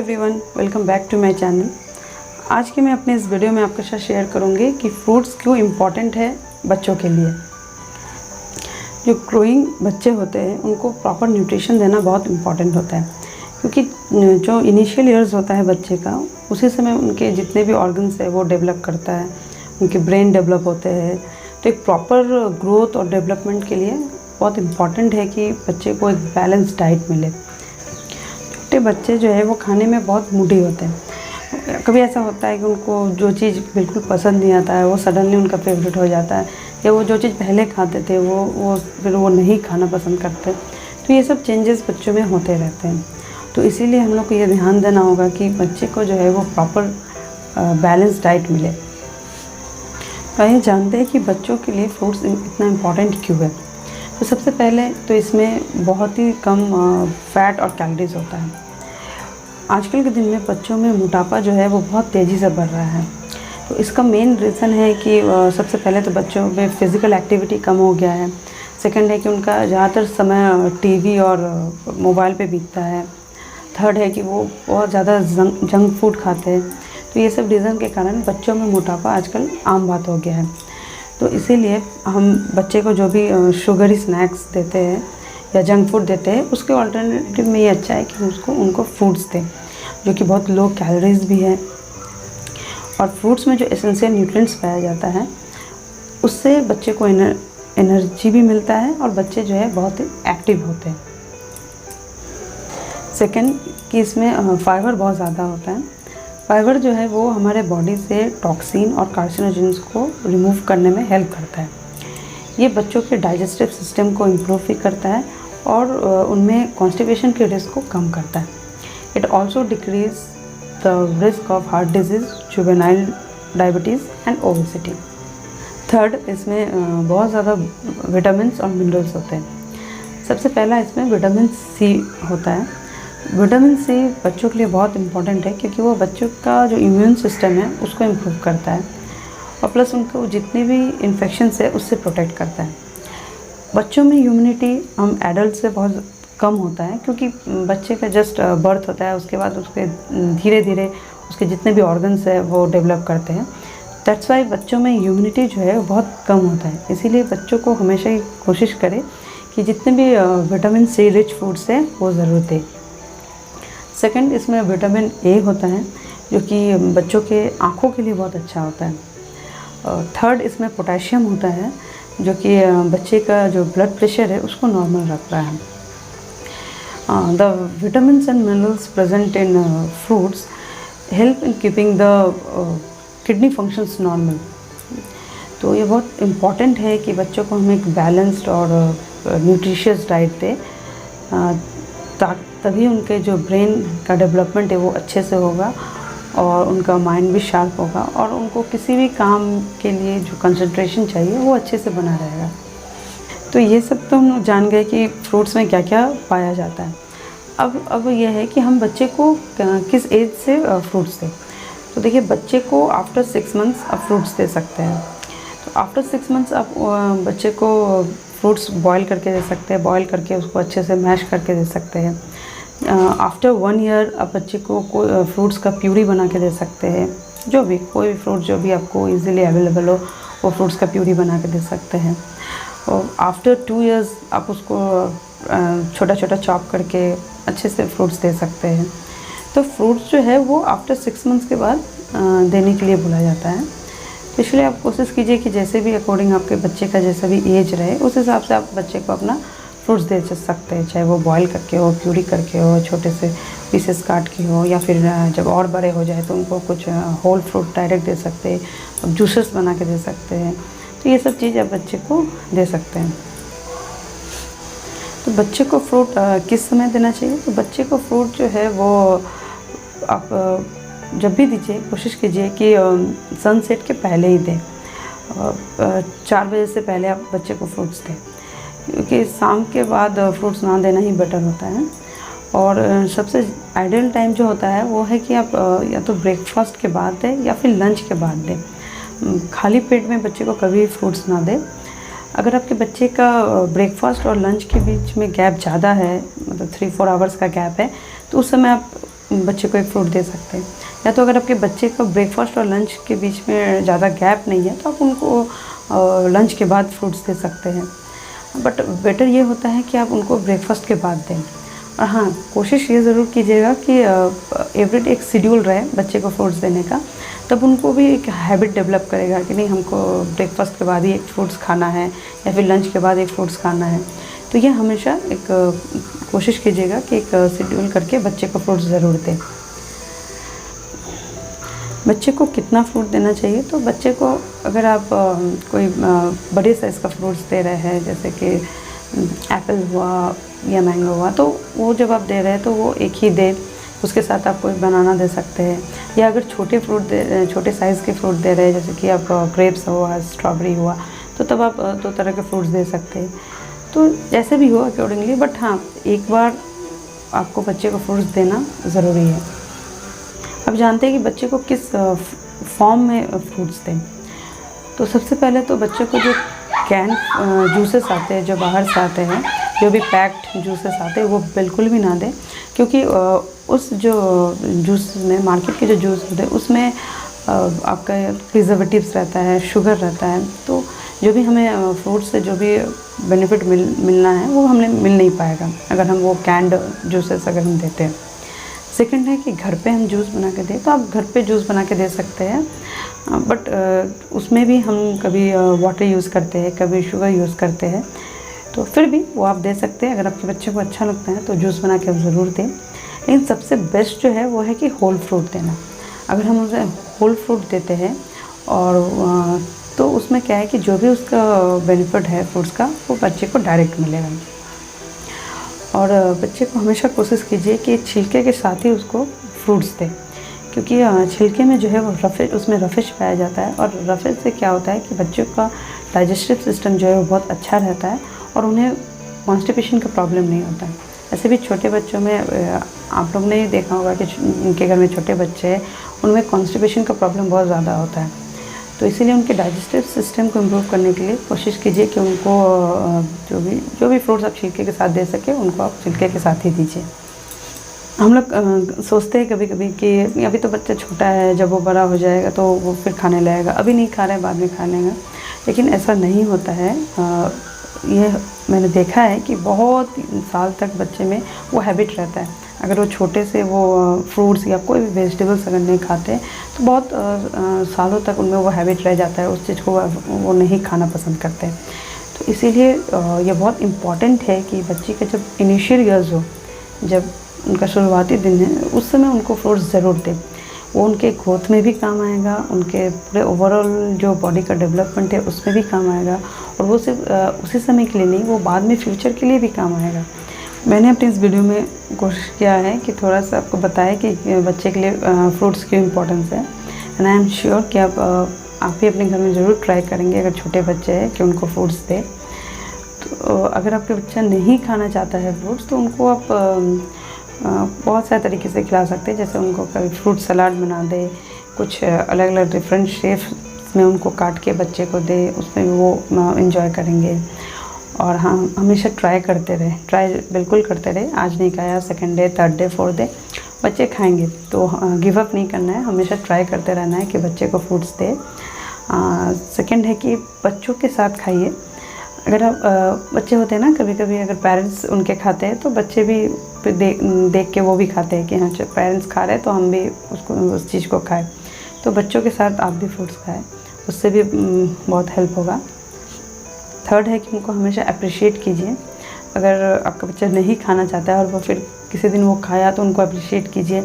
Everyone, welcome back to my channel. आज के मैं अपने इस वीडियो में आपके साथ शेयर करूंगी कि फ्रूट्स क्यों इम्पॉर्टेंट है बच्चों के लिए। जो ग्रोइंग बच्चे होते हैं उनको प्रॉपर न्यूट्रिशन देना बहुत इम्पॉर्टेंट होता है, क्योंकि जो इनिशियल ईयर्स होता है बच्चे का, उसी समय उनके जितने भी ऑर्गन्स है वो डेवलप करता है, उनके ब्रेन डेवलप होते हैं। तो एक प्रॉपर ग्रोथ और डेवलपमेंट के लिए बहुत इम्पॉर्टेंट है कि बच्चे को एक बैलेंस डाइट मिले। छोटे बच्चे जो है वो खाने में बहुत मूडी होते हैं। कभी ऐसा होता है कि उनको जो चीज़ बिल्कुल पसंद नहीं आता है वो सडनली उनका फेवरेट हो जाता है, या वो जो चीज़ पहले खाते थे वो फिर वो नहीं खाना पसंद करते। तो ये सब चेंजेस बच्चों में होते रहते हैं। तो इसीलिए हम लोग को ये ध्यान देना होगा कि बच्चे को जो है वो प्रॉपर बैलेंस डाइट मिले। तो ये जानते हैं कि बच्चों के लिए फ्रूट्स इतना इम्पॉर्टेंट क्यों है। तो सबसे पहले तो इसमें बहुत ही कम फैट और कैलोरीज होता है। आजकल के दिन में बच्चों में मोटापा जो है वो बहुत तेज़ी से बढ़ रहा है। तो इसका मेन रीज़न है कि सबसे पहले तो बच्चों में फ़िज़िकल एक्टिविटी कम हो गया है। सेकंड है कि उनका ज़्यादातर समय टीवी और मोबाइल पे बीतता है। थर्ड है कि वो बहुत ज़्यादा जंक फूड खाते हैं। तो ये सब रीज़न के कारण बच्चों में मोटापा आजकल आम बात हो गया है। तो इसीलिए हम बच्चे को जो भी शुगरी स्नैक्स देते हैं या जंक फूड देते हैं, उसके अल्टरनेटिव में ये अच्छा है कि उनको फ्रूट्स दें, जो कि बहुत लो कैलोरीज भी है। और फ्रूट्स में जो एसेंशियल न्यूट्रिएंट्स पाया जाता है, उससे बच्चे को एनर्जी भी मिलता है और बच्चे जो है बहुत ही एक्टिव होते हैं। सेकंड कि इसमें फाइबर बहुत ज़्यादा होता है। फाइबर जो है वो हमारे बॉडी से टॉक्सिन और कार्सिनोजेंस को रिमूव करने में हेल्प करता है। ये बच्चों के डाइजेस्टिव सिस्टम को इम्प्रूव भी करता है और उनमें कॉन्स्टिपेशन के रिस्क को कम करता है। It also decrease the risk of heart disease, juvenile diabetes and obesity. Third, इसमें बहुत ज़्यादा विटामिन्स और मिनरल्स होते हैं। सबसे पहला इसमें विटामिन सी होता है। विटामिन सी बच्चों के लिए बहुत इम्पॉर्टेंट है, क्योंकि वो बच्चों का जो इम्यून सिस्टम है उसको इम्प्रूव करता है और प्लस उनको जितने भी इन्फेक्शंस है उससे प्रोटेक्ट करता है। बच्चों में इम्यूनिटी हम एडल्ट से बहुत कम होता है, क्योंकि बच्चे का जस्ट बर्थ होता है, उसके बाद उसके धीरे धीरे उसके जितने भी ऑर्गन्स है वो डेवलप करते हैं। दैट्स वाई बच्चों में इम्यूनिटी जो है वो बहुत कम होता है। इसीलिए बच्चों को हमेशा ही कोशिश करें कि जितने भी विटामिन सी रिच फूड्स हैं वो ज़रूर दें। सेकंड, इसमें विटामिन ए होता है, जो कि बच्चों के आँखों के लिए बहुत अच्छा होता है। थर्ड, इसमें पोटेशियम होता है, जो कि बच्चे का जो ब्लड प्रेशर है उसको नॉर्मल रखता है। The vitamins and minerals present in fruits help in keeping the kidney functions normal. तो ये बहुत इम्पॉर्टेंट है कि बच्चों को हम एक बैलेंस्ड और न्यूट्रिशियस डाइट दें, तभी उनके जो ब्रेन का डेवलपमेंट है वो अच्छे से होगा और उनका माइंड भी शार्प होगा और उनको किसी भी काम के लिए जो कंसंट्रेशन चाहिए वो अच्छे से बना रहेगा। तो ये सब तो हम जान गए कि फ्रूट्स में क्या क्या पाया जाता है। अब ये है कि हम बच्चे को किस एज से फ्रूट्स दें। तो देखिए, बच्चे को आफ्टर 6 मंथ्स आप फ्रूट्स दे सकते हैं। तो आफ्टर 6 मंथ्स आप बच्चे को फ्रूट्स बॉईल करके दे सकते हैं, बॉईल करके उसको अच्छे से मैश करके दे सकते हैं। आफ्टर 1 ईयर आप बच्चे को फ्रूट्स का प्यूरी बना के दे सकते हैं। जो भी कोई भी फ्रूट जो भी आपको इजीली अवेलेबल हो वो फ्रूट्स का प्यूरी बना के दे सकते हैं। और आफ्टर 2 इयर्स आप उसको छोटा छोटा चॉप करके अच्छे से फ्रूट्स दे सकते हैं। तो फ्रूट्स जो है वो आफ्टर 6 मंथ्स के बाद देने के लिए बोला जाता है। तो इसलिए आप कोशिश कीजिए कि जैसे भी अकॉर्डिंग आपके बच्चे का जैसा भी एज रहे, उस हिसाब से आप बच्चे को अपना फ्रूट्स दे सकते हैं, चाहे वो बॉईल करके हो, प्यूरी करके हो, छोटे से पीसेस काट के हो, या फिर जब और बड़े हो जाए तो उनको कुछ होल फ्रूट डायरेक्ट दे सकते हैं, जूसेस बना के दे सकते हैं। तो ये सब चीज़ आप बच्चे को दे सकते हैं। तो बच्चे को फ्रूट किस समय देना चाहिए? तो बच्चे को फ्रूट जो है वो आप जब भी दीजिए कोशिश कीजिए कि सनसेट के पहले ही दें। 4 बजे से पहले आप बच्चे को फ्रूट्स दें, क्योंकि शाम के बाद फ्रूट्स ना देना ही बेटर होता है। और सबसे आइडियल टाइम जो होता है वो है कि आप या तो ब्रेकफास्ट के बाद दें या फिर लंच के बाद दें। खाली पेट में बच्चे को कभी फ्रूट्स ना दें। अगर आपके बच्चे का ब्रेकफास्ट और लंच के बीच में गैप ज़्यादा है, मतलब 3-4 आवर्स का गैप है, तो उस समय आप बच्चे को एक फ्रूट दे सकते हैं। या तो अगर आपके बच्चे का ब्रेकफास्ट और लंच के बीच में ज़्यादा गैप नहीं है तो आप उनको लंच के बाद फ्रूट्स दे सकते हैं। बट बेटर ये होता है कि आप उनको ब्रेकफास्ट के बाद दें। और हाँ, कोशिश ये ज़रूर कीजिएगा कि एवरीडे एक शेड्यूल रहे बच्चे को फ्रूट्स देने का, तब उनको भी एक हैबिट डेवलप करेगा कि नहीं, हमको ब्रेकफास्ट के बाद ही एक फ्रूट्स खाना है या फिर लंच के बाद एक फ्रूट्स खाना है। तो ये हमेशा एक कोशिश कीजिएगा कि एक शेड्यूल करके बच्चे को फ्रूट्स ज़रूर दें। बच्चे को कितना फ्रूट देना चाहिए, तो बच्चे को अगर आप कोई बड़े साइज़ का फ्रूट्स दे रहे हैं, जैसे कि एप्पल हुआ या मैंगो हुआ, तो वो जब आप दे रहे हैं तो वो एक ही दे, उसके साथ आप कोई बनाना दे सकते हैं। या अगर छोटे साइज़ के फ्रूट दे रहे हैं, जैसे कि आप ग्रेप्स हुआ, स्ट्रॉबेरी हुआ, तो तब आप 2 तरह के फ्रूट्स दे सकते हैं। तो जैसे भी हो अकॉर्डिंगली, बट हाँ, एक बार आपको बच्चे को फ्रूट्स देना ज़रूरी है। अब जानते हैं कि बच्चे को किस फॉर्म में फ्रूट्स दें। तो सबसे पहले तो बच्चे को जो कैन जूसेस आते हैं, जो बाहर से आते हैं, जो भी पैक्ड जूसेस आते हैं, वो बिल्कुल भी ना दें, क्योंकि उस जो जूस में, मार्केट के जो जूस होते हैं, उसमें आपका प्रिजर्वेटिव्स रहता है, शुगर रहता है। तो जो भी हमें फ्रूट से जो भी बेनिफिट मिलना है वो हमें मिल नहीं पाएगा अगर हम वो कैंड जूसेस अगर हम देते हैं। सेकंड है कि घर पे हम जूस बना के दें, तो आप घर पे जूस बना के दे सकते हैं, बट उसमें भी हम कभी वाटर यूज़ करते हैं, कभी शुगर यूज़ करते हैं, तो फिर भी वो आप दे सकते हैं। अगर आपके बच्चे को अच्छा लगता है तो जूस बना के आप ज़रूर दें। लेकिन सबसे बेस्ट जो है वो है कि होल फ्रूट देना। अगर हम उसे होल फ्रूट देते हैं और तो उसमें क्या है कि जो भी उसका बेनिफिट है फ्रूट्स का, वो बच्चे को डायरेक्ट मिलेगा। और बच्चे को हमेशा कोशिश कीजिए कि छिलके के साथ ही उसको फ्रूट्स दें, क्योंकि छिलके में जो है वो उसमें रफिश पाया जाता है, और रफिश से क्या होता है कि बच्चों का डाइजेस्टिव सिस्टम जो है वो बहुत अच्छा रहता है और उन्हें कॉन्स्टिपेशन का प्रॉब्लम नहीं होता है। ऐसे भी छोटे बच्चों में आप लोग ने देखा होगा कि उनके घर में छोटे बच्चे हैं, उनमें कॉन्स्टिपेशन का प्रॉब्लम बहुत ज़्यादा होता है। तो इसीलिए उनके डाइजेस्टिव सिस्टम को इम्प्रूव करने के लिए कोशिश कीजिए कि उनको जो भी फ्रूट्स आप छिलके के साथ दे सके, उनको आप छिलके के साथ ही दीजिए। हम लोग सोचते हैं कभी कभी कि अभी तो बच्चा छोटा है, जब वो बड़ा हो जाएगा तो वो फिर खाने लगेगा, अभी नहीं खा रहा है बाद में खा लेगा, लेकिन ऐसा नहीं होता है। ये मैंने देखा है कि बहुत साल तक बच्चे में वो हैबिट रहता है। अगर वो छोटे से वो फ्रूट्स या कोई भी वेजिटेबल्स अगर नहीं खाते तो बहुत सालों तक उनमें वो हैबिट रह जाता है, उस चीज़ को वो नहीं खाना पसंद करते। तो इसीलिए ये बहुत इम्पॉर्टेंट है कि बच्चे के जब इनिशियल ईयर्स हो, जब उनका शुरुआती दिन है, उस समय उनको फ्रूट्स ज़रूर दें। वो उनके ग्रोथ में भी काम आएगा, उनके पूरे ओवरऑल जो बॉडी का डेवलपमेंट है उसमें भी काम आएगा, और वो सिर्फ उसी समय के लिए नहीं, वो बाद में फ्यूचर के लिए भी काम आएगा। मैंने अपनी इस वीडियो में कोशिश किया है कि थोड़ा सा आपको बताया कि बच्चे के लिए फ्रूट्स की इम्पोर्टेंस है। एंड आई एम श्योर कि आप भी अपने घर में ज़रूर ट्राई करेंगे अगर छोटे बच्चे हैं कि उनको फ्रूट्स दें। तो अगर आपके बच्चा नहीं खाना चाहता है फ्रूट्स, तो उनको आप बहुत सारे तरीके से खिला सकते हैं। जैसे उनको कभी फ्रूट सलाद बना दे, कुछ अलग अलग डिफरेंट शेप्स में उनको काट के बच्चे को दे, उसमें वो इन्जॉय करेंगे। और हाँ, हमेशा ट्राई करते रहे, ट्राई बिल्कुल करते रहे। आज नहीं खाया, second day, third day, fourth day बच्चे खाएंगे, तो गिव अप नहीं करना है, हमेशा ट्राई करते रहना है कि बच्चे को फ्रूट्स दे। सेकंड है कि बच्चों के साथ खाइए। अगर आप बच्चे होते हैं ना, कभी कभी अगर पेरेंट्स उनके खाते हैं तो बच्चे भी देख के वो भी खाते हैं कि हाँ पेरेंट्स खा रहे हैं तो हम भी उस चीज़ को खाएं। तो बच्चों के साथ आप भी फ्रूट्स खाएं, उससे भी बहुत हेल्प होगा। थर्ड है कि उनको हमेशा अप्रिशिएट कीजिए। अगर आपका बच्चा नहीं खाना चाहता है और वो फिर किसी दिन वो खाया तो उनको अप्रिशिएट कीजिए,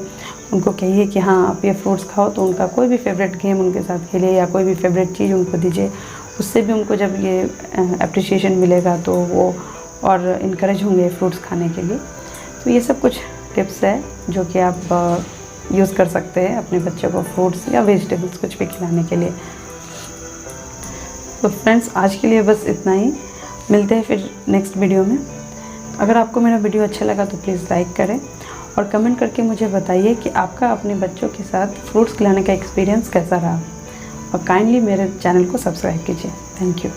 उनको कहिए कि हाँ आप ये फ्रूट्स खाओ, तो उनका कोई भी फेवरेट गेम उनके साथ खेलिए या कोई भी फेवरेट चीज़ उनको दीजिए। उससे भी उनको जब ये अप्रिशिएशन मिलेगा तो वो और इनकरेज होंगे फ्रूट्स खाने के लिए। तो ये सब कुछ टिप्स है जो कि आप यूज़ कर सकते हैं अपने बच्चों को फ्रूट्स या वेजिटेबल्स कुछ भी खिलाने के लिए। तो फ्रेंड्स, आज के लिए बस इतना ही। मिलते हैं फिर नेक्स्ट वीडियो में। अगर आपको मेरा वीडियो अच्छा लगा तो प्लीज़ लाइक करें और कमेंट करके मुझे बताइए कि आपका अपने बच्चों के साथ फ्रूट्स खिलाने का एक्सपीरियंस कैसा रहा, और काइंडली मेरे चैनल को सब्सक्राइब कीजिए। Thank you.